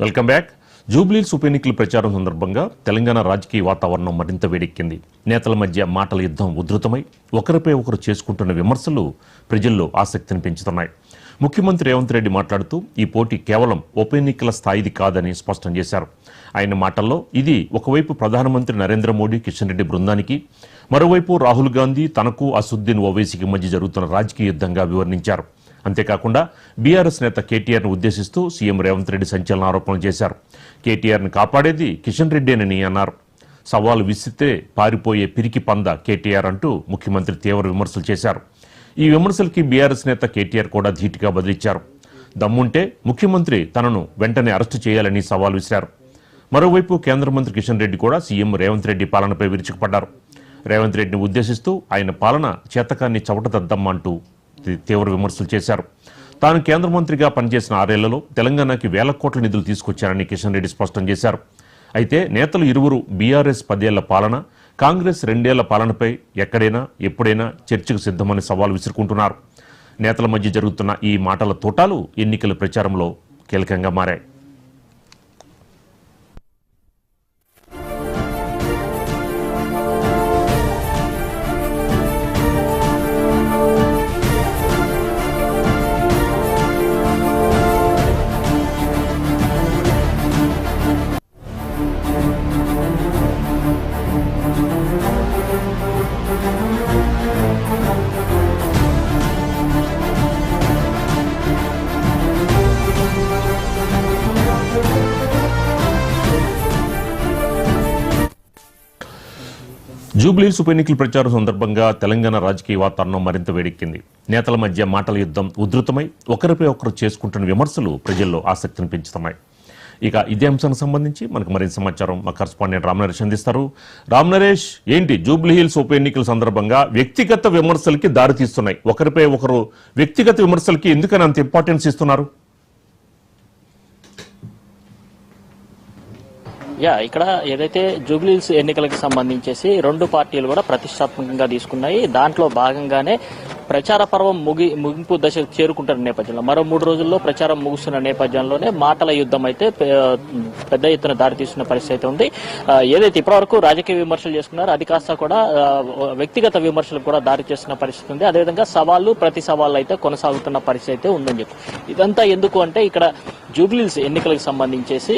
Welcome back. Jubilee Hills ఉప ఎన్నికల ప్రచారం సందర్భంగా తెలంగాణ రాజకీయ వాతావరణం మరింత వేడెక్కింది. నేతల మధ్య మాటల యుద్ధం ఉధృతమై ఒకరిపై ఒకరు చేసుకుంటున్న విమర్శలు ప్రజల్లో ఆసక్తిని పెంచుతున్నాయి. ముఖ్యమంత్రి రేవంత్ రెడ్డి మాట్లాడుతూ ఈ పోటీ కేవలం ఉప ఎన్నికల స్థాయిది కాదని స్పష్టం చేశారు. ఆయన మాటల్లో ఇది ఒకవైపు ప్రధానమంత్రి నరేంద్ర మోడీ కిషన్ రెడ్డి బృందానికి, మరోవైపు రాహుల్ గాంధీ తనకు అసదుద్దీన్ ఓవైసీకి మధ్య జరుగుతున్న రాజకీయ యుద్ధంగా వివరించారు. అంతేకాకుండా బీఆర్ఎస్ నేత కేటీఆర్ను ఉద్దేశిస్తూ సీఎం రేవంత్ రెడ్డి సంచలన ఆరోపణలు చేశారు. కేటీఆర్ను కాపాడేది కిషన్ రెడ్డేనని అన్నారు. సవాలు విసిస్తే పారిపోయే పిరికి పంద కేటీఆర్ అంటూ ముఖ్యమంత్రి తీవ్ర విమర్శలు చేశారు. ఈ విమర్శలకి బీఆర్ఎస్ నేత కేటీఆర్ కూడా ధీటుగా బదిలిచ్చారు. దమ్ముంటే ముఖ్యమంత్రి తనను వెంటనే అరెస్టు చేయాలని సవాల్ విసిరారు. మరోవైపు కేంద్ర మంత్రి కిషన్ రెడ్డి కూడా సీఎం రేవంత్ రెడ్డి పాలనపై విరుచుకుపడ్డారు. రేవంత్ రెడ్డిని ఉద్దేశిస్తూ ఆయన పాలన చేతకాన్ని చవటదద్దమ్మంటూ తీవ్ర విమర్శలు చేశారు. తాను కేంద్ర మంత్రిగా పనిచేసిన 6 ఏళ్లలో తెలంగాణకి వేల కోట్ల నిధులు తీసుకొచ్చారని కిషన్ రెడ్డి స్పష్టం చేశారు. అయితే నేతలు ఇరువురు బీఆర్ఎస్ 10 ఏళ్ల పాలన, కాంగ్రెస్ 2 ఏళ్ల పాలనపై ఎక్కడైనా ఎప్పుడైనా చర్చకు సిద్ధమని సవాల్ విసురుకుంటున్నారు. నేతల మధ్య జరుగుతున్న ఈ మాటల తోటాలు ఎన్నికల ప్రచారంలో కీలకంగా మారాయి. జూబ్లీహిల్స్ ఉప ఎన్నికల ప్రచారం సందర్భంగా తెలంగాణ రాజకీయ వాతావరణం మరింత వేడెక్కింది. నేతల మధ్య మాటల యుద్ధం ఉధృతమై ఒకరిపై ఒకరు చేసుకుంటున్న విమర్శలు ప్రజల్లో ఆసక్తిని పెంచుతున్నాయి. ఇక ఇదే అంశానికి సంబంధించి మనకు మరింత సమాచారం మా కరెస్పాండెంట్ రామనరేష్ అందిస్తారు. రామనరేష్, ఏంటి జూబ్లీహిల్స్ ఉప ఎన్నికల సందర్భంగా వ్యక్తిగత విమర్శలకి దారితీస్తున్నాయి? ఒకరిపై ఒకరు వ్యక్తిగత విమర్శలకి ఎందుకని అంత ఇంపార్టెన్స్ ఇస్తున్నారు? ఇక్కడ ఏదైతే జూబ్లీహిల్స్ ఎన్నికలకు సంబంధించేసి 2 పార్టీలు కూడా ప్రతిష్టాత్మకంగా తీసుకున్నాయి. దాంట్లో భాగంగానే ప్రచార పర్వం ముగింపు దశకు చేరుకుంటున్న నేపథ్యంలో మరో 3 రోజుల్లో ప్రచారం ముగుస్తున్న నేపథ్యంలోనే మాటల యుద్ధం అయితే పెద్ద ఎత్తున దారితీస్తున్న పరిస్థితి అయితే ఉంది. ఏదైతే ఇప్పటివరకు రాజకీయ విమర్శలు చేసుకున్నారో అది కాస్త కూడా వ్యక్తిగత విమర్శలకు కూడా దారి చేస్తున్న పరిస్థితి ఉంది. అదేవిధంగా సవాళ్లు ప్రతి సవాళ్ళు అయితే కొనసాగుతున్న పరిస్థితి అయితే ఉందని చెప్పి ఇదంతా ఎందుకు అంటే ఇక్కడ జూబ్లీహిల్స్ ఎన్నికలకు సంబంధించేసి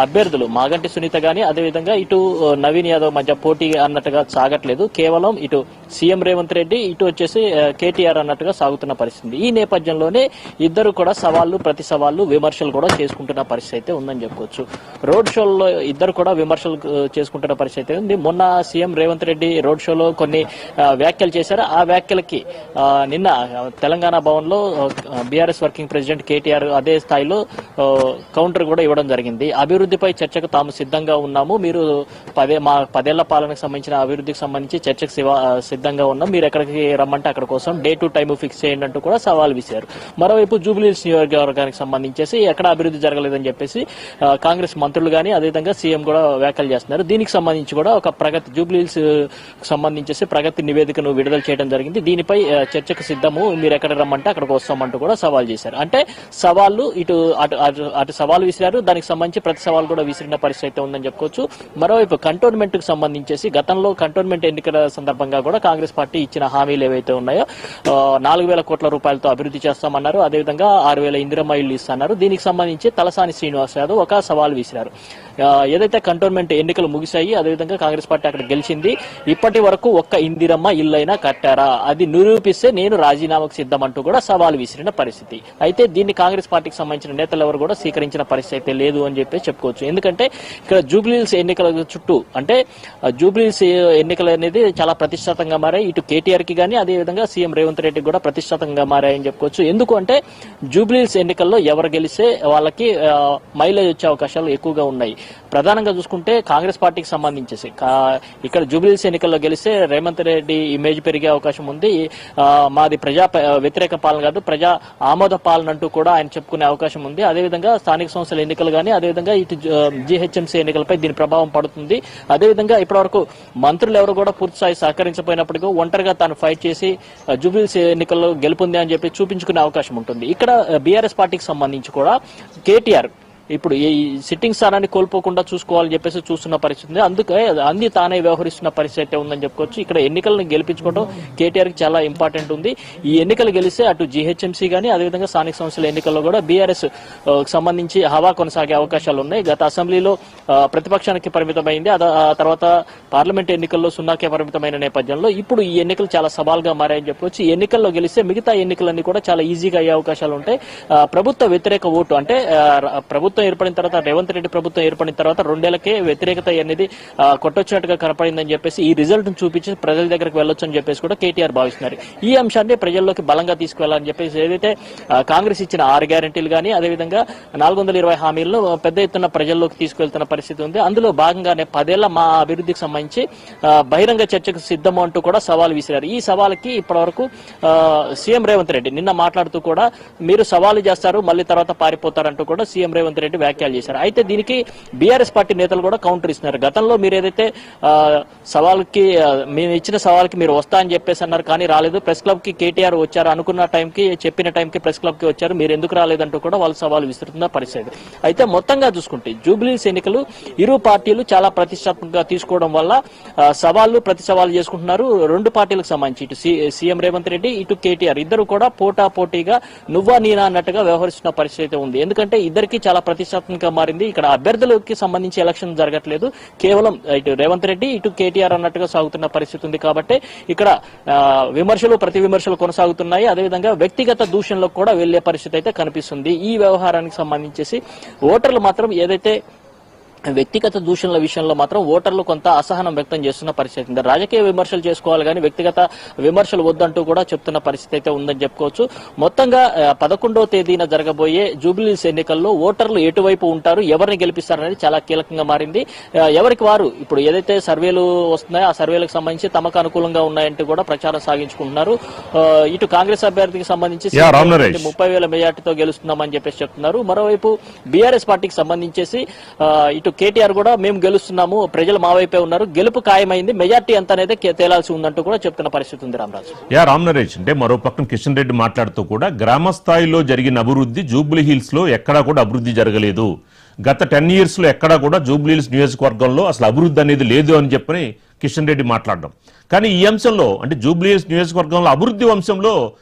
అభ్యర్థులు మాగంటి సునీత గాని అదేవిధంగా ఇటు నవీన్ యాదవ్ మధ్య పోటీ అన్నట్టుగా సాగట్లేదు. కేవలం ఇటు సీఎం రేవంత్ రెడ్డి ఇటు వచ్చేసి కేటీఆర్ అన్నట్టుగా సాగుతున్న పరిస్థితి. ఈ నేపథ్యంలోనే ఇద్దరు కూడా సవాళ్లు ప్రతి సవాళ్లు విమర్శలు కూడా చేసుకుంటున్న పరిస్థితి అయితే ఉందని చెప్పుకోవచ్చు. రోడ్ షోల్లో ఇద్దరు కూడా విమర్శలు చేసుకుంటున్న పరిస్థితి ఉంది. మొన్న సీఎం రేవంత్ రెడ్డి రోడ్ షోలో కొన్ని వ్యాఖ్యలు చేశారు. ఆ వ్యాఖ్యలకి నిన్న తెలంగాణ భవన్ లో బీఆర్ఎస్ వర్కింగ్ ప్రెసిడెంట్ కేటీఆర్ అదే స్థాయిలో కౌంటర్ కూడా ఇవ్వడం జరిగింది. అభివృద్ధిపై చర్చకు తాము సిద్ధంగా ఉన్నాము, మీరు 10 ఏళ్ల పాలనకు సంబంధించిన అభివృద్ధికి సంబంధించి చర్చకు సిద్ధంగా ఉన్నాం, మీరు ఎక్కడికి రమ్మంటే అక్కడ కోసం డే టు టైం ఫిక్స్ చేయండి అంటూ కూడా సవాల్ విసిరారు. మరోవైపు జూబ్లీహిల్స్ నియోజకవర్గానికి సంబంధించేసి ఎక్కడ అభివృద్ధి జరగలేదని చెప్పేసి కాంగ్రెస్ మంత్రులు గానీ అదేవిధంగా సీఎం కూడా వ్యాఖ్యలు చేస్తున్నారు. దీనికి సంబంధించి కూడా ఒక జూబ్లీహిల్స్ సంబంధించేసి ప్రగతి నివేదికను విడుదల చేయడం జరిగింది. దీనిపై చర్చకు సిద్ధము, మీరు ఎక్కడ రమ్మంటే అక్కడికి వస్తామంటూ కూడా సవాల్ చేశారు. అంటే సవాళ్లు అటు సవాల్ విసిరారు, దానికి సంబంధించి ప్రతి సవాల్ కూడా విసిరిన పరిస్థితి అయితే ఉందని చెప్పుకోవచ్చు. మరోవైపు కంటోన్మెంట్ కు సంబంధించేసి గతంలో కంటోన్మెంట్ ఎన్నికల సందర్భంగా కూడా కాంగ్రెస్ పార్టీ ఇచ్చిన హామీలు ఏవైతే ఉన్నాయో 4,000 కోట్ల రూపాయలతో అభివృద్ధి చేస్తామన్నారు. అదేవిధంగా 6,000 ఇందిరమ్మ ఇళ్లు ఇస్తున్నారు. దీనికి సంబంధించి తలసాని శ్రీనివాస్ యాదవ్ ఒక సవాల్ విసిరారు. ఏదైతే కంటోన్మెంట్ ఎన్నికలు ముగిశాయి, అదేవిధంగా కాంగ్రెస్ పార్టీ అక్కడ గెలిచింది, ఇప్పటి వరకు ఒక్క ఇందిరమ్మ ఇల్లైనా కట్టారా, అది నిరూపిస్తే నేను రాజీనామాకు సిద్ధమంటూ కూడా సవాల్ విసిరిన పరిస్థితి. అయితే దీన్ని కాంగ్రెస్ పార్టీకి సంబంధించిన నేతలు ఎవరు కూడా స్వీకరించిన పరిస్థితి అయితే లేదు అని చెప్పి చెప్పుకోవచ్చు. ఎందుకంటే ఇక్కడ జూబ్లీహిల్స్ ఎన్నికల చుట్టూ అంటే జూబ్లీహిల్స్ ఎన్నికలు అనేది చాలా ప్రతిష్టాతంగా మారాయి. ఇటు కేటీఆర్ కి గానీ అదేవిధంగా సీఎం రేవంత్ రెడ్డి కూడా ప్రతిష్టాతంగా మారాయని చెప్పుకోవచ్చు. ఎందుకు అంటే జూబ్లీహిల్స్ ఎన్నికల్లో ఎవరు గెలిస్తే వాళ్ళకి మైలేజ్ వచ్చే అవకాశాలు ఎక్కువగా ఉన్నాయి. ప్రధానంగా చూసుకుంటే కాంగ్రెస్ పార్టీకి సంబంధించేసి ఇక్కడ జూబ్లీహిల్స్ ఎన్నికల్లో గెలిస్తే రేవంత్ రెడ్డి ఇమేజ్ పెరిగే అవకాశం ఉంది. మాది ప్రజా వ్యతిరేక పాలన కాదు, ప్రజా ఆమోద పాలన అంటూ కూడా ఆయన చెప్పుకునే అవకాశం ఉంది. అదేవిధంగా స్థానిక సంస్థల ఎన్నికలు కానీ అదేవిధంగా ఇటు జీహెచ్ఎంసీ ఎన్నికలపై దీని ప్రభావం పడుతుంది. అదేవిధంగా ఇప్పటివరకు మంత్రులు ఎవరు కూడా పూర్తిస్థాయి సహకరించకపోయినప్పటికీ ఒంటరిగా తాను ఫైట్ చేసి జూబ్లీహిల్స్ ఎన్నికల్లో గెలుపొంది అని చెప్పి చూపించుకునే అవకాశం ఉంటుంది. ఇక్కడ బీఆర్ఎస్ పార్టీకి సంబంధించి కూడా కేటీఆర్ ఇప్పుడు ఈ సిట్టింగ్ స్థానాన్ని కోల్పోకుండా చూసుకోవాలని చెప్పేసి చూస్తున్న పరిస్థితి ఉంది. అందుకే అన్ని తానే వ్యవహరిస్తున్న పరిస్థితి అయితే ఉందని చెప్పుకోవచ్చు. ఇక్కడ ఎన్నికలను గెలిపించుకోవడం కేటీఆర్ కి చాలా ఇంపార్టెంట్ ఉంది. ఈ ఎన్నికలు గెలిస్తే అటు జీహెచ్ఎంసీ గానీ అదేవిధంగా స్థానిక సంస్థల ఎన్నికల్లో కూడా బీఆర్ఎస్ సంబంధించి హవా కొనసాగే అవకాశాలు ఉన్నాయి. గత అసెంబ్లీలో ప్రతిపక్షానికి పరిమితమైంది, ఆ తర్వాత పార్లమెంట్ ఎన్నికల్లో సున్నాకే పరిమితమైన నేపథ్యంలో ఇప్పుడు ఈ ఎన్నికలు చాలా సవాల్గా మారాయని చెప్పవచ్చు. ఈ ఎన్నికల్లో గెలిస్తే మిగతా ఎన్నికలన్నీ కూడా చాలా ఈజీగా అయ్యే అవకాశాలు ఉంటాయి. ప్రభుత్వ వ్యతిరేక ఓటు అంటే ప్రభుత్వం ఏర్పడిన తర్వాత రేవంత్ రెడ్డి ప్రభుత్వం ఏర్పడిన తర్వాత 2 ఏళ్లకే వ్యతిరేకత అనేది కొట్టొచ్చినట్టుగా కనపడిందని చెప్పేసి ఈ రిజల్ట్ ను చూపించి ప్రజల దగ్గరకు వెళ్ళొచ్చు అని చెప్పేసి కూడా కేటీఆర్ భావిస్తున్నారు. ఈ అంశాన్ని ప్రజల్లోకి బలంగా తీసుకువెళ్లాలని చెప్పేసి ఏదైతే కాంగ్రెస్ ఇచ్చిన 6 గ్యారెంటీలు గానీ అదేవిధంగా 420 హామీలను పెద్ద ఎత్తున ప్రజల్లోకి తీసుకువెళ్తున్న పరిస్థితి ఉంది. అందులో భాగంగానే 10 ఏళ్ల మా అభివృద్ధికి సంబంధించి బహిరంగ చర్చకు సిద్ధము అంటూ కూడా సవాల్ విసిరారు. ఈ సవాల్కి ఇప్పటివరకు సీఎం రేవంత్ రెడ్డి నిన్న మాట్లాడుతూ కూడా మీరు సవాలు చేస్తారు మళ్ళీ తర్వాత పారిపోతారంటూ కూడా సీఎం రేవంత్ రెడ్డి వ్యాఖ్యలు చేశారు. అయితే దీనికి బీఆర్ఎస్ పార్టీ నేతలు కూడా కౌంటర్ ఇస్తున్నారు. గతంలో మీరు ఏదైతే సవాల్కి మేము ఇచ్చిన సవాల్కి మీరు వస్తా అని చెప్పేసి అన్నారు, కానీ రాలేదు. ప్రెస్ క్లబ్ కి కేటీఆర్ వచ్చారు, అనుకున్న టైంకి చెప్పిన టైంకి ప్రెస్ క్లబ్ కి వచ్చారు, మీరు ఎందుకు రాలేదంటూ కూడా వాళ్ళు సవాల్ విసురుతున్న పరిస్థితి. అయితే మొత్తంగా చూసుకుంటే జూబ్లీహిల్స్ ఎన్నికలు ఇరు పార్టీలు చాలా ప్రతిష్టాత్మకంగా తీసుకోవడం వల్ల సవాళ్లు ప్రతి సవాలు చేసుకుంటున్నారు. 2 పార్టీలకు సంబంధించి ఇటు సీఎం రేవంత్ రెడ్డి ఇటు కేటీఆర్ ఇద్దరు కూడా పోటాపోటీగా నువ్వా నీనా అన్నట్టుగా వ్యవహరిస్తున్న పరిస్థితి ఉంది. ఎందుకంటే ఇద్దరికి చాలా ప్రతిష్టాత్మకంగా మారింది. ఇక్కడ అభ్యర్థులకి సంబంధించి ఎలక్షన్ జరగట్లేదు, కేవలం ఇటు రేవంత్ రెడ్డి ఇటు కేటీఆర్ అన్నట్టుగా సాగుతున్న పరిస్థితి ఉంది. కాబట్టి ఇక్కడ విమర్శలు ప్రతి విమర్శలు కొనసాగుతున్నాయి. అదేవిధంగా వ్యక్తిగత దూషణలకు కూడా వెళ్లే పరిస్థితి అయితే కనిపిస్తుంది. ఈ వ్యవహారానికి సంబంధించేసి ఓటర్లు మాత్రం ఏదైతే వ్యక్తిగత దూషణల విషయంలో మాత్రం ఓటర్లు కొంత అసహనం వ్యక్తం చేస్తున్న పరిస్థితి ఉంది. రాజకీయ విమర్శలు చేసుకోవాలి కానీ వ్యక్తిగత విమర్శలు వద్దంటూ కూడా చెప్తున్న పరిస్థితి అయితే ఉందని చెప్పుకోవచ్చు. మొత్తంగా 11వ తేదీన జరగబోయే జూబ్లీహిల్స్ ఎన్నికల్లో ఓటర్లు ఎటువైపు ఉంటారు, ఎవరిని గెలిపిస్తారనేది చాలా కీలకంగా మారింది. ఎవరికి వారు ఇప్పుడు ఏదైతే సర్వేలు వస్తున్నాయో ఆ సర్వేలకు సంబంధించి తమకు అనుకూలంగా ఉన్నాయంటూ కూడా ప్రచారం సాగించుకుంటున్నారు. ఇటు కాంగ్రెస్ అభ్యర్థికి సంబంధించి 30,000 మెజార్టీతో గెలుస్తున్నామని చెప్పేసి చెప్తున్నారు. మరోవైపు బీఆర్ఎస్ పార్టీకి సంబంధించేసి ఇటు కేటీఆర్ కూడా మేము గెలుస్తున్నాము, ప్రజలు మా వైపే ఉన్నారు, గెలుపు ఖాయమైంది, మెజార్టీ ఎంత అనేది తేలాల్సి ఉందంటూ కూడా చెప్తున్న పరిస్థితి ఉంది. రామరాజు రామ్ నరేష్ అంటే మరో పక్కన కిషన్ రెడ్డి మాట్లాడుతూ కూడా గ్రామ స్థాయిలో జరిగిన అభివృద్ధి జూబ్లీహిల్స్ లో ఎక్కడా కూడా అభివృద్ధి జరగలేదు, గత 10 years లో ఎక్కడా కూడా జూబ్లీహిల్స్ నియోజకవర్గంలో అసలు అభివృద్ధి అనేది లేదు అని చెప్పని కిషన్ రెడ్డి మాట్లాడడం. కానీ ఈ అంశంలో అంటే జూబ్లీహిల్స్ నియోజకవర్గంలో అభివృద్ధి అంశంలో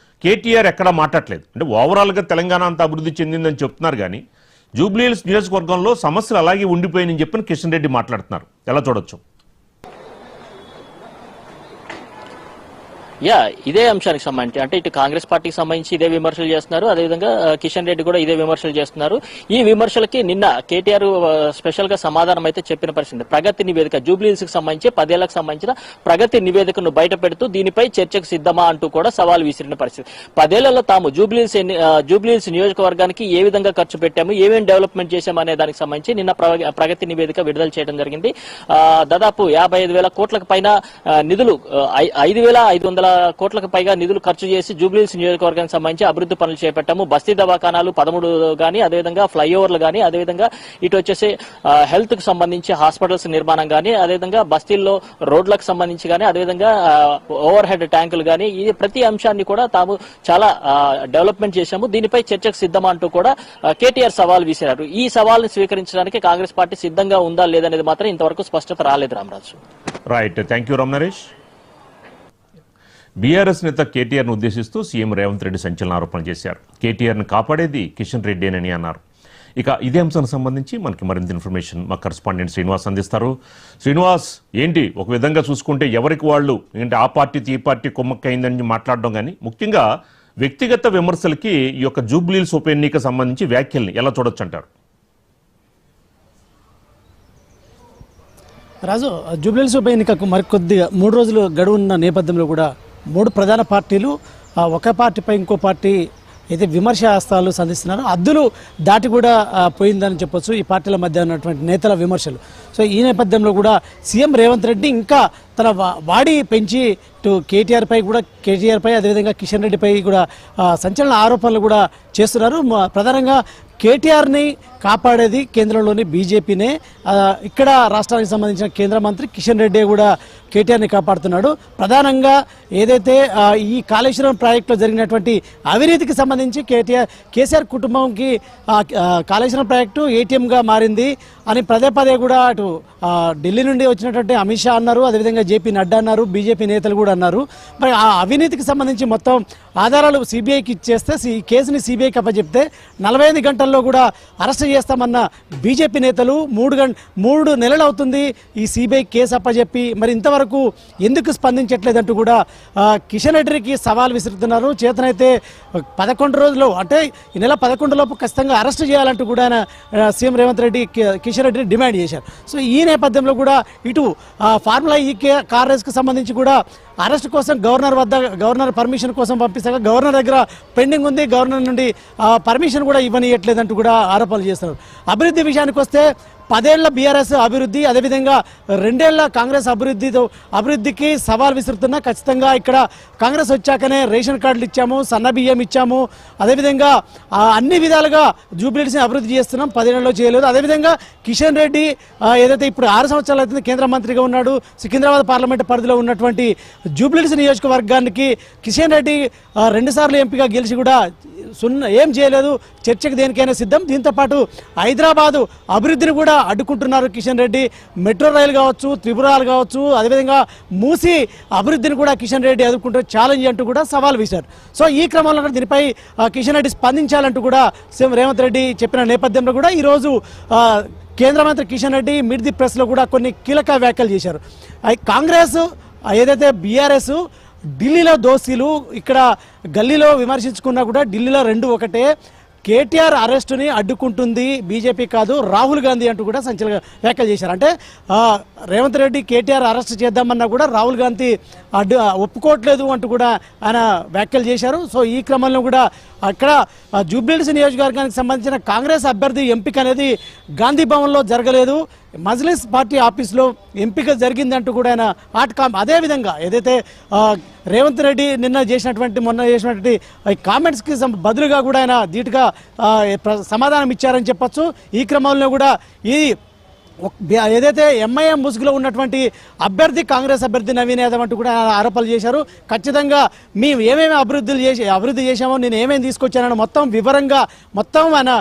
కేటీఆర్ ఎక్కడా మాట్లాడలేదు. అంటే ఓవరాల్ గా తెలంగాణ అంతా అభివృద్ధి చెందిందని చెప్తున్నారు కానీ జూబ్లీహిల్స్ నియోజకవర్గంలో సమస్యలు అలాగే ఉండిపోయినని చెప్పని కిషన్ రెడ్డి మాట్లాడుతున్నారు. ఎలా చూడొచ్చు? ఇదే అంశానికి సంబంధించి అంటే ఇటు కాంగ్రెస్ పార్టీకి సంబంధించి ఇదే విమర్శలు చేస్తున్నారు, అదేవిధంగా కిషన్ రెడ్డి కూడా ఇదే విమర్శలు చేస్తున్నారు. ఈ విమర్శలకి నిన్న కేటీఆర్ స్పెషల్ గా సమాధానం అయితే చెప్పిన పరిస్థితి. ప్రగతి నివేదిక జూబ్లీహిల్స్ కి సంబంధించి 10 ఏళ్లకు సంబంధించిన ప్రగతి నివేదికను బయట పెడుతూ దీనిపై చర్చకు సిద్ధమా అంటూ కూడా సవాల్ విసిరిన పరిస్థితి. 10 ఏళ్లలో తాము జూబ్లీహిల్స్ నియోజకవర్గానికి ఏ విధంగా ఖర్చు పెట్టాము, ఏమేమి డెవలప్మెంట్ చేశాము అనే దానికి సంబంధించి నిన్న ప్రగతి నివేదిక విడుదల చేయడం జరిగింది. దాదాపు 55,000 కోట్లకు పైన నిధులు 5,500 కోట్లకు పైగా నిధులు ఖర్చు చేసి జూబ్లీహిల్స్ నియోజకవర్గానికి సంబంధించి అభివృద్ధి పనులు చేపట్టాము. బస్తీ దవాఖానాలు 13 గానీ, అదేవిధంగా ఫ్లైఓవర్లు గానీ, అదేవిధంగా ఇటు వచ్చేసి హెల్త్ కు సంబంధించి హాస్పిటల్స్ నిర్మాణం గానీ, అదేవిధంగా బస్తీల్లో రోడ్లకు సంబంధించి గానీ, అదేవిధంగా ఓవర్ హెడ్ ట్యాంకులు గానీ, ఈ ప్రతి అంశాన్ని కూడా తాము చాలా డెవలప్మెంట్ చేశాము, దీనిపై చర్చకు సిద్ధమా అంటూ కూడా కేటీఆర్ సవాల్ విసిరారు. ఈ సవాల్ని స్వీకరించడానికి కాంగ్రెస్ పార్టీ సిద్ధంగా ఉందా లేదనేది మాత్రం ఇంతవరకు స్పష్టత రాలేదు. Ramaraju right, thank you Ram Naresh. BRS నేత కేటీఆర్ను ఉద్దేశిస్తూ సీఎం రేవంత్ రెడ్డి సంచలన ఆరోపణలు చేశారు. కేటీఆర్ను కాపాడేది కిషన్ రెడ్డేనని అన్నారు. ఇక ఇదే అంశానికి సంబంధించి మనకి మరింత ఇన్ఫర్మేషన్ మా కరెస్పాండెంట్ శ్రీనివాస్ అందిస్తారు. శ్రీనివాస్, ఏంటి ఒక విధంగా చూసుకుంటే ఎవరికి వాళ్ళు ఏంటి ఆ పార్టీ ఈ పార్టీ కొమ్మక్కైందని మాట్లాడడం కానీ ముఖ్యంగా వ్యక్తిగత విమర్శలకి ఈ యొక్క జూబ్లీహిల్స్ ఉప ఎన్నిక సంబంధించి వ్యాఖ్యల్ని ఎలా చూడొచ్చు అంటారు? రాజు, జూబ్లీహిల్స్ ఉప ఎన్నికకు మరికొద్దిగా 3 రోజులు గడువు ఉన్న నేపథ్యంలో కూడా 3 ప్రధాన పార్టీలు ఒక పార్టీపై ఇంకో పార్టీ అయితే విమర్శాస్త్రాలు సంధిస్తున్నారు. అద్దులు దాటి కూడా పోయిందని చెప్పొచ్చు ఈ పార్టీల మధ్య ఉన్నటువంటి నేతల విమర్శలు. సో ఈ నేపథ్యంలో కూడా సీఎం రేవంత్ రెడ్డి ఇంకా తన వాడి పెంచి ఇటు కేటీఆర్ పై అదేవిధంగా కిషన్ రెడ్డిపై కూడా సంచలన ఆరోపణలు కూడా చేస్తున్నారు. ప్రధానంగా కేటీఆర్ని కాపాడేది కేంద్రంలోని బీజేపీనే. ఇక్కడ రాష్ట్రానికి సంబంధించిన కేంద్ర మంత్రి కిషన్ రెడ్డి కూడా కేటీఆర్ని కాపాడుతున్నాడు. ప్రధానంగా ఏదైతే ఈ కాళేశ్వరం ప్రాజెక్టులో జరిగినటువంటి అవినీతికి సంబంధించి కేసీఆర్ కుటుంబంకి కాళేశ్వరం ప్రాజెక్టు ఏటీఎంగా మారింది అని పదే కూడా అటు ఢిల్లీ నుండి వచ్చినటువంటి అమిత్ షా అన్నారు, అదేవిధంగా జేపీ నడ్డా అన్నారు, బీజేపీ నేతలు కూడా అన్నారు. మరి ఆ అవినీతికి సంబంధించి మొత్తం ఆధారాలు సిబిఐకి ఇచ్చేస్తే ఈ కేసుని సిబిఐకి అప్పచెప్తే 45 గంటల్లో కూడా అరెస్ట్ చేస్తామన్న బీజేపీ నేతలు 3 నెలలు అవుతుంది ఈ సిబిఐ కేసు అప్పచెప్పి మరి ఇంతవరకు ఎందుకు స్పందించట్లేదంటూ కూడా కిషన్ రెడ్డికి సవాల్ విసురుతున్నారు. చేతనైతే 11 రోజులు అంటే ఈ నెల 11 లోపు ఖచ్చితంగా అరెస్ట్ చేయాలంటూ కూడా సీఎం రేవంత్ రెడ్డి కిషన్ రెడ్డిని డిమాండ్ చేశారు. సో ఈ నేపథ్యంలో కూడా ఇటు ఫార్ములా ఈ కార్ రేస్కి సంబంధించి కూడా అరెస్ట్ కోసం గవర్నర్ పర్మిషన్ కోసం పంపిస్తాక గవర్నర్ దగ్గర పెండింగ్ ఉంది, గవర్నర్ నుండి పర్మిషన్ కూడా ఇవ్వనియట్లేదంటూ కూడా ఆరోపణలు చేస్తున్నారు. అభివృద్ధి విషయానికి వస్తే 10 ఏళ్ల బీఆర్ఎస్ అభివృద్ధి, అదేవిధంగా 2 ఏళ్ల కాంగ్రెస్ అభివృద్ధికి సవాల్ విసురుతున్నా ఖచ్చితంగా ఇక్కడ కాంగ్రెస్ వచ్చాకనే రేషన్ కార్డులు ఇచ్చాము, సన్న బియ్యం ఇచ్చాము, అదేవిధంగా అన్ని విధాలుగా జూబ్లీహిల్స్ని అభివృద్ధి చేస్తున్నాం, 10 ఏళ్లలో చేయలేదు. అదేవిధంగా కిషన్ రెడ్డి ఏదైతే ఇప్పుడు 6 సంవత్సరాలు అవుతుంది కేంద్ర మంత్రిగా ఉన్నాడు, సికింద్రాబాద్ పార్లమెంట్ పరిధిలో ఉన్నటువంటి జూబ్లీహిల్స్ నియోజకవర్గానికి కిషన్ రెడ్డి 2 సార్లు ఎంపీగా గెలిచి కూడా ఏం చేయలేదు, చర్చకు దేనికైనా సిద్ధం. దీంతోపాటు హైదరాబాదు అభివృద్ధిని కూడా అడ్డుకుంటున్నారు కిషన్ రెడ్డి. మెట్రో రైలు కావచ్చు, త్రిపురాలు కావచ్చు, అదేవిధంగా మూసి అభివృద్ధిని కూడా కిషన్ రెడ్డి అదుపుకుంటూ ఛాలెంజ్ అంటూ కూడా సవాల్ విసిరారు. సో ఈ క్రమంలో దీనిపై కిషన్ రెడ్డి స్పందించాలంటూ కూడా సీఎం రేవంత్ రెడ్డి చెప్పిన నేపథ్యంలో కూడా ఈరోజు కేంద్ర మంత్రి కిషన్ రెడ్డి మిడ్ ది ప్రెస్లో కూడా కొన్ని కీలక వ్యాఖ్యలు చేశారు. కాంగ్రెస్ ఏదైతే బీఆర్ఎస్ ఢిల్లీలో దోషులు ఇక్కడ గల్లీలో విమర్శించుకున్నా కూడా ఢిల్లీలో 2 ఒకటే. కేటీఆర్ అరెస్టుని అడ్డుకుంటుంది బీజేపీ కాదు రాహుల్ గాంధీ అంటూ కూడా సంచలన వ్యాఖ్యలు చేశారు. అంటే రేవంత్ రెడ్డి కేటీఆర్ అరెస్ట్ చేద్దామన్నా కూడా రాహుల్ గాంధీ ఒప్పుకోవట్లేదు అంటూ కూడా ఆయన వ్యాఖ్యలు చేశారు. సో ఈ క్రమంలో కూడా అక్కడ జూబ్లీహిల్స్ నియోజకవర్గానికి సంబంధించిన కాంగ్రెస్ అభ్యర్థి ఎంపిక అనేది గాంధీ భవన్లో జరగలేదు, మజ్లిస్ పార్టీ ఆఫీస్లో ఎంపిక జరిగిందంటూ కూడా ఆయన అదేవిధంగా ఏదైతే రేవంత్ రెడ్డి మొన్న చేసినటువంటి కామెంట్స్కి బదులుగా కూడా ఆయన ధీటుగా సమాధానం ఇచ్చారని చెప్పొచ్చు. ఈ క్రమంలో కూడా ఏదైతే ఎంఐఎం ముసుగులో ఉన్నటువంటి అభ్యర్థి కాంగ్రెస్ అభ్యర్థి నవీన్ యాదవ్ అంటూ కూడా ఆరోపణలు చేశారు. ఖచ్చితంగా మేము ఏమేమి అభివృద్ధి చేశామో నేను ఏమేమి తీసుకొచ్చానని మొత్తం వివరంగా ఆయన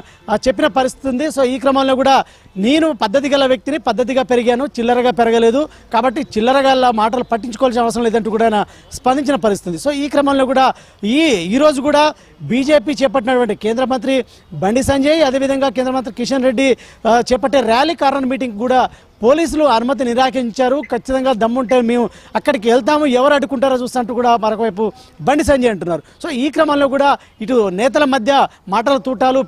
చెప్పిన పరిస్థితి ఉంది. సో ఈ క్రమంలో కూడా నేను పద్ధతి గల వ్యక్తిని, పద్ధతిగా పెరిగాను, చిల్లరగా పెరగలేదు, కాబట్టి చిల్లరగా మాటలు పట్టించుకోవాల్సిన అవసరం లేదంటూ కూడా ఆయన స్పందించిన పరిస్థితి. సో ఈ క్రమంలో కూడా ఈరోజు కూడా బీజేపీ చేపట్టినటువంటి కేంద్ర మంత్రి బండి సంజయ్, అదేవిధంగా కేంద్ర మంత్రి కిషన్ రెడ్డి చేపట్టే ర్యాలీ కార్నర్ మీటింగ్ కూడా పోలీసులు అనుమతి నిరాకరించారు. ఖచ్చితంగా దమ్ముంటే మేము అక్కడికి వెళ్తాము, ఎవరు అడ్డుకుంటారో చూస్తుంటూ కూడా మరొకవైపు బండి సంజయ్ అంటున్నారు. సో ఈ క్రమంలో కూడా ఇటు నేతల మధ్య మాటల తూటాలు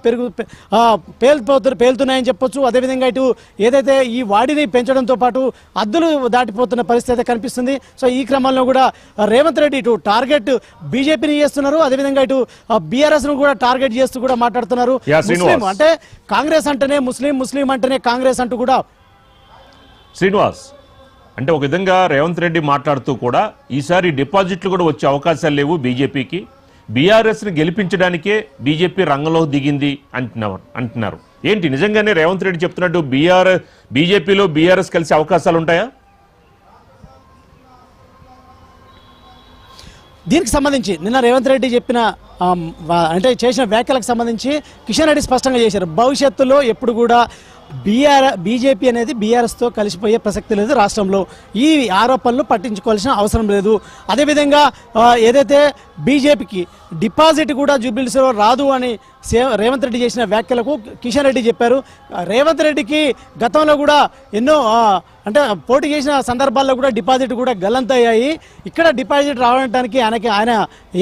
పేలుతున్నాయని చెప్పొచ్చు. అదేవిధంగా ఇటు ఏదైతే ఈ వాడిని పెంచడంతో పాటు అద్దులు దాటిపోతున్న పరిస్థితి కనిపిస్తుంది. సో ఈ క్రమంలో కూడా రేవంత్ రెడ్డి ఇటు టార్గెట్ బీజేపీని చేస్తున్నారు, అదేవిధంగా ఇటు బీఆర్ఎస్ ను కూడా టార్గెట్ చేస్తూ కూడా మాట్లాడుతున్నారు. ముస్లిం అంటే కాంగ్రెస్ అంటేనే ముస్లిం అంటేనే కాంగ్రెస్ అంటూ కూడా. శ్రీనివాస్, అంటే ఒక విధంగా రేవంత్ రెడ్డి మాట్లాడుతూ కూడా ఈసారి డిపాజిట్లు కూడా వచ్చే అవకాశాలు లేవు బీజేపీకి, బీఆర్ఎస్ని గెలిపించడానికే బీజేపీ రంగంలో దిగింది అంటున్నారు. ఏంటి నిజంగానే రేవంత్ రెడ్డి చెప్తున్నట్టు బీజేపీలో బీఆర్ఎస్ కలిసే అవకాశాలు ఉంటాయా? దీనికి సంబంధించి నిన్న రేవంత్ రెడ్డి చెప్పిన అంటే చేసిన వ్యాఖ్యలకు సంబంధించి కిషన్ రెడ్డి స్పష్టంగా చేశారు. భవిష్యత్తులో ఎప్పుడు కూడా బీజేపీ అనేది బీఆర్ఎస్తో కలిసిపోయే ప్రసక్తి లేదు, రాష్ట్రంలో ఈ ఆరోపణలు పట్టించుకోవాల్సిన అవసరం లేదు. అదేవిధంగా ఏదైతే బీజేపీకి డిపాజిట్ కూడా జూబ్లీహిల్స్లో రాదు అని రేవంత్ రెడ్డి చేసిన వ్యాఖ్యలకు కిషన్ రెడ్డి చెప్పారు. రేవంత్ రెడ్డికి గతంలో కూడా ఎన్నో అంటే పోటీ చేసిన సందర్భాల్లో కూడా డిపాజిట్ కూడా గల్లంతయ్యాయి, ఇక్కడ డిపాజిట్ రావడానికి ఆయన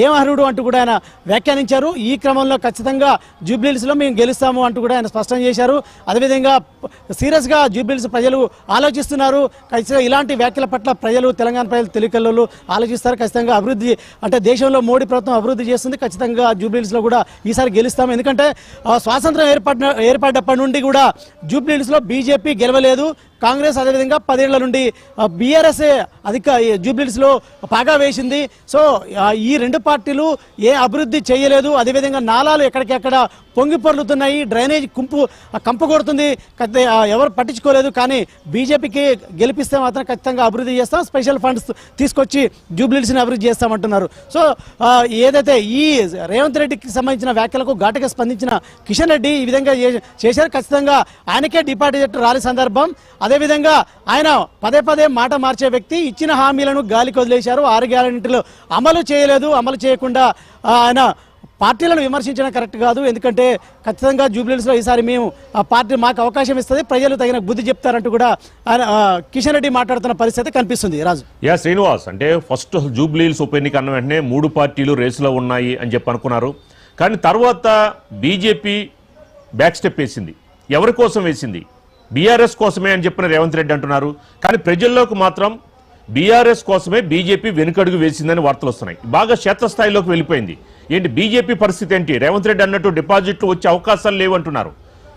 ఏం అర్హుడు అంటూ కూడా ఆయన వ్యాఖ్యానించారు. ఈ క్రమంలో ఖచ్చితంగా జూబ్లీహిల్స్లో మేము గెలుస్తాము అంటూ కూడా ఆయన స్పష్టం చేశారు. అదేవిధంగా సీరియస్గా జూబ్లీహిల్స్ ప్రజలు ఆలోచిస్తున్నారు, ఖచ్చితంగా ఇలాంటి వ్యాఖ్యల పట్ల తెలంగాణ ప్రజలు తెలికల్లో ఆలోచిస్తారు. ఖచ్చితంగా అభివృద్ధి అంటే దేశంలో మోడీ ప్రభుత్వం అభివృద్ధి చేస్తుంది, ఖచ్చితంగా జూబ్లీహిల్స్లో కూడా ఈసారి గెలుస్తాము. ఎందుకంటే స్వాతంత్రం ఏర్పడినప్పటి నుండి కూడా జూబ్లీహిల్స్లో బీజేపీ గెలవలేదు, కాంగ్రెస్ అదేవిధంగా 10 ఏళ్ల నుండి బీఆర్ఎస్ అధిక జూబ్లీహిల్స్లో పాగా వేసింది. సో ఈ రెండు పార్టీలు ఏ అభివృద్ధి చేయలేదు, అదేవిధంగా నాలాలు ఎక్కడికెక్కడ పొంగి పొర్లుతున్నాయి, డ్రైనేజ్ కంపు కొడుతుంది, ఎవరు పట్టించుకోలేదు. కానీ బీజేపీకి గెలిపిస్తే మాత్రం ఖచ్చితంగా అభివృద్ధి చేస్తాం, స్పెషల్ ఫండ్స్ తీసుకొచ్చి జూబ్లీహిల్స్ని అభివృద్ధి చేస్తామంటున్నారు. సో ఏదైతే ఈ రేవంత్ రెడ్డికి సంబంధించిన వ్యాఖ్యలకు ఘాటుగా స్పందించిన కిషన్ రెడ్డి ఈ విధంగా చేశారు. ఖచ్చితంగా ఆయనకే డిపాజిట్ రాని సందర్భం. అదేవిధంగా ఆయన పదే పదే మాట మార్చే వ్యక్తి, ఇచ్చిన హామీలను గాలికి వదిలేశారు, 6 గ్యారెంటీలు అమలు చేయలేదు. అమలు చేయకుండా ఆయన పార్టీలను విమర్శించడం కరెక్ట్ కాదు. ఎందుకంటే ఖచ్చితంగా జూబ్లీహిల్స్లో ఈసారి మేము ఆ పార్టీ మాకు అవకాశం ఇస్తుంది, ప్రజలు తగిన బుద్ధి చెప్తారంటూ కూడా ఆయన కిషన్ రెడ్డి మాట్లాడుతున్న పరిస్థితి కనిపిస్తుంది. రాజు శ్రీనివాస్, అంటే ఫస్ట్ జూబ్లీహిల్స్ ఉప ఎన్నిక అన్న వెంటనే 3 పార్టీలు రేసులో ఉన్నాయి అని చెప్పి అనుకున్నారు. కానీ తర్వాత బీజేపీ బ్యాక్ స్టెప్ వేసింది. ఎవరి కోసం వేసింది? బీఆర్ఎస్ కోసమే అని చెప్పిన రేవంత్ రెడ్డి అంటున్నారు. కానీ ప్రజల్లోకి మాత్రం బీఆర్ఎస్ కోసమే బీజేపీ వెనుకడుగు వేసిందని వార్తలు వస్తున్నాయి. బాగా క్షేత్రస్థాయిలోకి వెళ్ళిపోయింది. ఏంటి బీజేపీ పరిస్థితి ఏంటి? రేవంత్ రెడ్డి అన్నట్టు డిపాజిట్లు వచ్చే అవకాశాలు లేవంటున్నారు.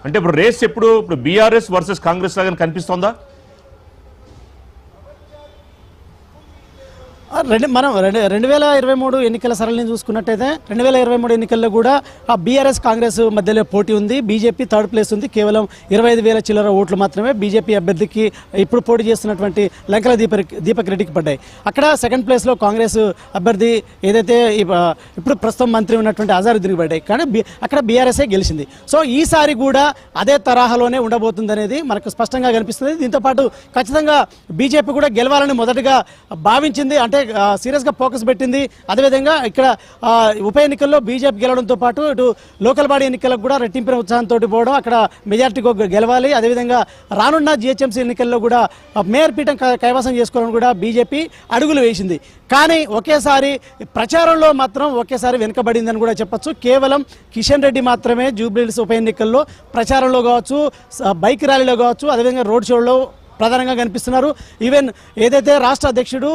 అంటే ఇప్పుడు రేస్ ఇప్పుడు బీఆర్ఎస్ వర్సెస్ కాంగ్రెస్ లాగా కనిపిస్తోందా? మనం 2023 ఎన్నికల సరళిని చూసుకున్నట్టయితే 2023 ఎన్నికల్లో కూడా ఆ బీఆర్ఎస్ కాంగ్రెస్ మధ్యలో పోటీ ఉంది. బీజేపీ థర్డ్ ప్లేస్ ఉంది. కేవలం 25,000 చిల్లర ఓట్లు మాత్రమే బీజేపీ అభ్యర్థికి ఇప్పుడు పోటీ చేస్తున్నటువంటి లంకల దీపక్ రెడ్డికి పడ్డాయి. అక్కడ సెకండ్ ప్లేస్లో కాంగ్రెస్ అభ్యర్థి ఏదైతే ఇప్పుడు ప్రస్తుతం మంత్రి ఉన్నటువంటి అజారుద్దీన్కి పడ్డాయి. కానీ అక్కడ బీఆర్ఎస్ఏ గెలిచింది. సో ఈసారి కూడా అదే తరహాలోనే ఉండబోతుంది అనేది మనకు స్పష్టంగా కనిపిస్తుంది. దీంతోపాటు ఖచ్చితంగా బీజేపీ కూడా గెలవాలని మొదటగా భావించింది, అంటే సీరియస్గా ఫోకస్ పెట్టింది. అదేవిధంగా ఇక్కడ ఉప ఎన్నికల్లో బీజేపీ గెలవడంతో పాటు ఇటు లోకల్ బాడీ ఎన్నికలకు కూడా రెట్టింపిన ఉత్సాహంతో పోవడం, అక్కడ మెజార్టీ గెలవాలి. అదేవిధంగా రానున్న జిహెచ్ఎంసీ ఎన్నికల్లో కూడా మేయర్ పీఠం కైవసం చేసుకోవాలని కూడా బీజేపీ అడుగులు వేసింది. కానీ ఒకేసారి ప్రచారంలో మాత్రం వెనుకబడిందని కూడా చెప్పొచ్చు. కేవలం కిషన్ రెడ్డి మాత్రమే జూబ్లీహిల్స్ ఉప ఎన్నికల్లో ప్రచారంలో కావచ్చు, బైక్ ర్యాలీలో కావచ్చు, అదేవిధంగా రోడ్ షోలో ప్రధానంగా కనిపిస్తున్నారు. ఈవెన్ ఏదైతే రాష్ట్ర అధ్యక్షుడు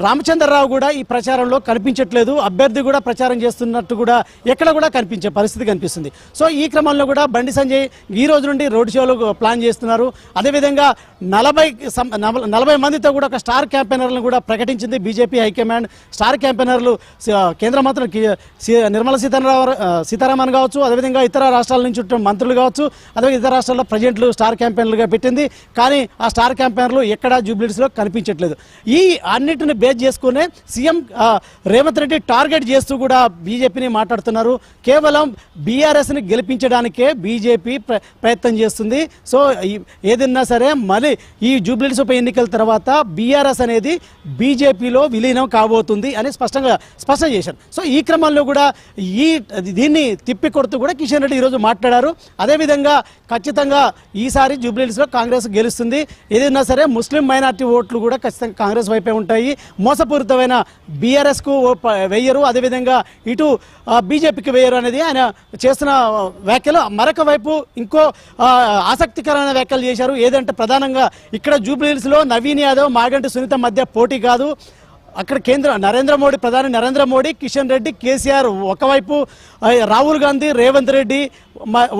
రామచంద్రరావు కూడా ఈ ప్రచారంలో కనిపించట్లేదు. అభ్యర్థి కూడా ప్రచారం చేస్తున్నట్టు కూడా ఎక్కడ కూడా కనిపించే పరిస్థితి కనిపిస్తుంది. సో ఈ క్రమంలో కూడా బండి సంజయ్ ఈ రోజు నుండి రోడ్ షోలు ప్లాన్ చేస్తున్నారు. అదేవిధంగా 40 మందితో కూడా ఒక స్టార్ క్యాంపెయినర్లను కూడా ప్రకటించింది బీజేపీ హైకమాండ్. స్టార్ క్యాంపెయినర్లు కేంద్ర మంత్రులు నిర్మలా సీతారామన్ కావచ్చు, అదేవిధంగా ఇతర రాష్ట్రాల నుంచి ఉన్న మంత్రులు కావచ్చు, అదేవిధంగా ఇతర రాష్ట్రాల్లో ప్రజెంట్లు స్టార్ క్యాంపెయినర్లుగా పెట్టింది. కానీ ఆ స్టార్ క్యాంపెయినర్లు ఎక్కడా జూబ్లీహిల్స్లో కనిపించట్లేదు. ఈ అన్నిటిని బేస్ చేసుకునే సీఎం రేవంత్ రెడ్డి టార్గెట్ చేస్తూ కూడా బీజేపీని మాట్లాడుతున్నారు. కేవలం బీఆర్ఎస్ని గెలిపించడానికే బీజేపీ ప్రయత్నం చేస్తుంది. సో ఏదన్నా సరే మళ్ళీ ఈ జూబ్లీహిల్స్ ఉప ఎన్నికల తర్వాత బీఆర్ఎస్ అనేది బీజేపీలో విలీనం కాబోతుంది అని స్పష్టం చేశారు. సో ఈ క్రమంలో కూడా దీన్ని తిప్పి కొడుతూ కూడా కిషన్ రెడ్డి ఈరోజు మాట్లాడారు. అదేవిధంగా ఖచ్చితంగా ఈసారి జూబ్లీహిల్స్లో కాంగ్రెస్ గెలుస్తుంది. ఏదైనా సరే ముస్లిం మైనార్టీ ఓట్లు కూడా ఖచ్చితంగా కాంగ్రెస్ వైపే ఉంటాయి. మోసపూరితమైన బీఆర్ఎస్కు వెయ్యరు, అదేవిధంగా ఇటు బీజేపీకి వేయరు అనేది ఆయన చేస్తున్న వ్యాఖ్యలు. మరొక వైపు ఇంకో ఆసక్తికరమైన వ్యాఖ్యలు చేశారు. ఏదంటే ప్రధానంగా ఇక్కడ జూబ్లీహిల్స్లో నవీన్ యాదవ్, మాగంటి సునీత మధ్య పోటీ కాదు. అక్కడ ప్రధాని నరేంద్ర మోడీ, కిషన్ రెడ్డి, కేసీఆర్ ఒకవైపు, రాహుల్ గాంధీ, రేవంత్ రెడ్డి,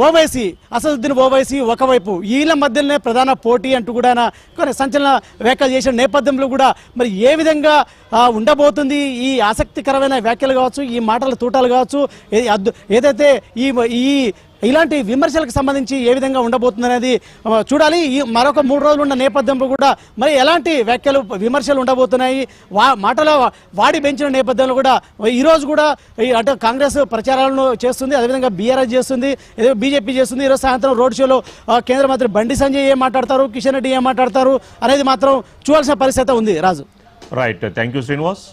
ఓవైసీ అసదుద్దీన్ ఓవైసీ ఒకవైపు, వీళ్ళ మధ్యలోనే ప్రధాన పోటీ అంటూ కూడా కొన్ని సంచలన వ్యాఖ్యలు చేసిన నేపథ్యంలో కూడా మరి ఏ విధంగా ఉండబోతుంది ఈ ఆసక్తికరమైన వ్యాఖ్యలు కావచ్చు, ఈ మాటల తూటాలు కావచ్చు, ఏదైతే ఈ ఇలాంటి విమర్శలకు సంబంధించి ఏ విధంగా ఉండబోతుంది అనేది చూడాలి. ఈ మరొక 3 రోజులు ఉన్న నేపథ్యంలో కూడా మరి ఎలాంటి విమర్శలు ఉండబోతున్నాయి, మాటల వాడి పెంచిన నేపథ్యంలో కూడా ఈరోజు కూడా అంటే కాంగ్రెస్ ప్రచారాలను చేస్తుంది, అదేవిధంగా బీఆర్ఎస్ చేస్తుంది, బీజేపీ చేస్తుంది. ఈరోజు సాయంత్రం రోడ్ షోలో కేంద్ర మంత్రి బండి సంజయ్ ఏం మాట్లాడతారు, కిషన్ రెడ్డి ఏం మాట్లాడతారు అనేది మాత్రం చూడాల్సిన పరిస్థితి ఉంది. రాజు రైట్, థ్యాంక్ యూ శ్రీనివాస్.